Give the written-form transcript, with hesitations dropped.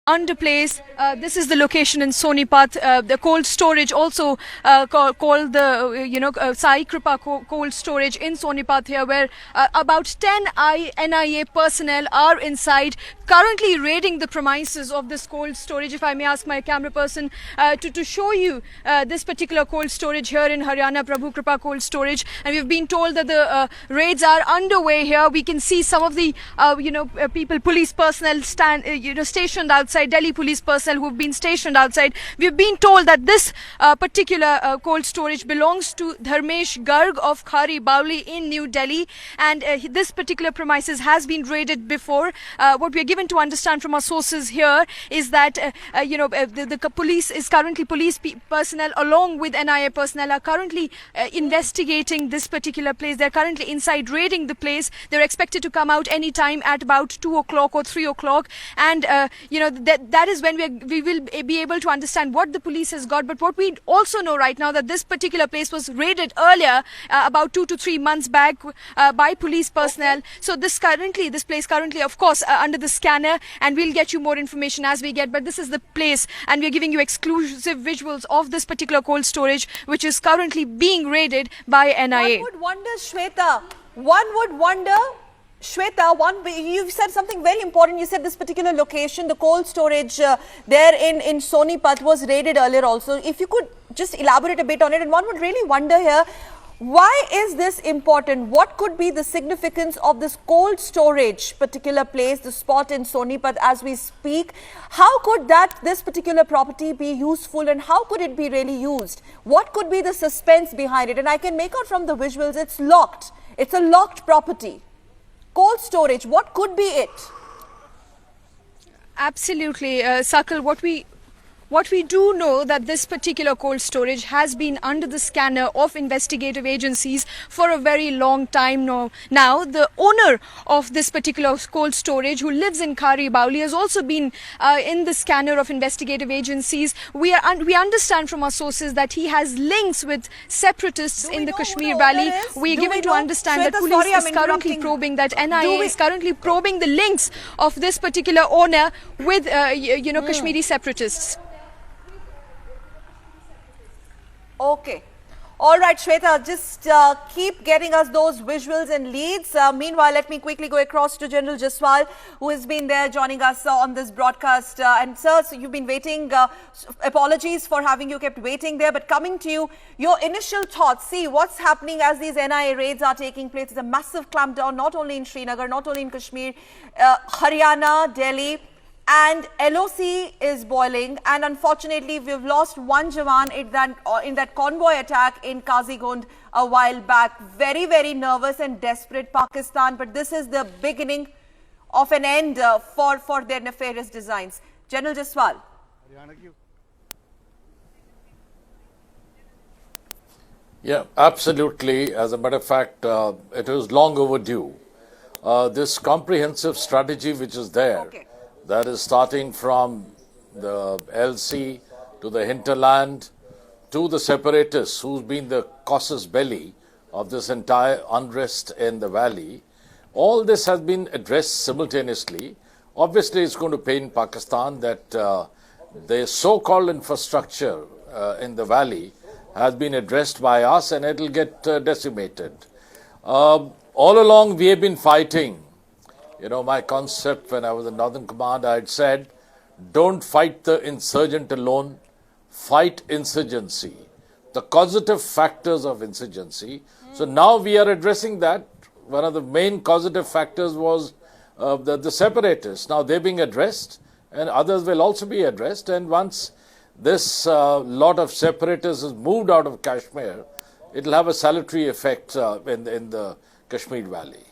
under place. This is the location in Sonipat. The cold storage also called the Sai Kripa cold storage in Sonipat here, where about 10 NIA personnel are inside, currently raiding the premises of this cold storage. If I may ask my camera person to show you this particular cold storage here in Haryana, Prabhu Kripa cold storage, and we've been told that the raids are underway here. We can see some of the police personnel stationed outside, Delhi police personnel who've been stationed outside. We've been told that this particular cold storage belongs to Dharmesh Garg of Khari Bauli in New Delhi, and this particular premises has been raided before. What we are given to understand from our sources here is that the police personnel along with NIA personnel are currently investigating this particular place. They're currently inside raiding the place. They're expected to come out any time at about 2 o'clock or 3 o'clock, and that is when we will be able to understand what the police has got. But what we also know right now, that this particular place was raided earlier, about 2 to 3 months back, by police personnel. So this place currently, of course, under the scanner, and we'll get you more information as we get. But this is the place, and we're giving you exclusive visuals of this particular cold storage, which is currently being raided by NIA. One would wonder, Shweta, you said something very important. You said this particular location, the cold storage there in Sonipat, was raided earlier also. If you could just elaborate a bit on it, and one would really wonder here, why is this important? What could be the significance of this cold storage particular place, the spot in Sonipat as we speak? How could this particular property be useful, and how could it be really used? What could be the suspense behind it? And I can make out from the visuals, it's locked. It's a locked property. Cold storage, what could be it? Absolutely, Sakal. What we do know, that this particular cold storage has been under the scanner of investigative agencies for a very long time now. The owner of this particular cold storage, who lives in Khari Bauli, has also been in the scanner of investigative agencies. We understand from our sources that he has links with separatists in the Kashmir Valley. We are given to understand that police is currently probing, that NIA is currently probing the links of this particular owner with Kashmiri separatists. Okay. All right, Shweta, just keep getting us those visuals and leads. Meanwhile, let me quickly go across to General Jaswal, who has been there joining us on this broadcast. And sir, so you've been waiting. Apologies for having you kept waiting there. But coming to you, your initial thoughts. See what's happening as these NIA raids are taking place. It's a massive clampdown, not only in Srinagar, not only in Kashmir, Haryana, Delhi. And LOC is boiling, and unfortunately we've lost one Jawan in that convoy attack in Kazigund a while back. Very, very nervous and desperate Pakistan, but this is the beginning of an end for their nefarious designs. General Jaswal. Yeah, absolutely. As a matter of fact, it was long overdue. This comprehensive strategy which is there, that is starting from the LC to the hinterland to the separatists, who's been the casus belli of this entire unrest in the valley. All this has been addressed simultaneously. Obviously, it's going to pain Pakistan that the so-called infrastructure in the valley has been addressed by us, and it will get decimated. All along, we have been fighting. You know, my concept when I was in Northern Command, I had said, don't fight the insurgent alone, fight insurgency, the causative factors of insurgency. So now we are addressing that. One of the main causative factors was the separatists. Now they're being addressed, and others will also be addressed. And once this lot of separatists is moved out of Kashmir, it will have a salutary effect in the Kashmir Valley.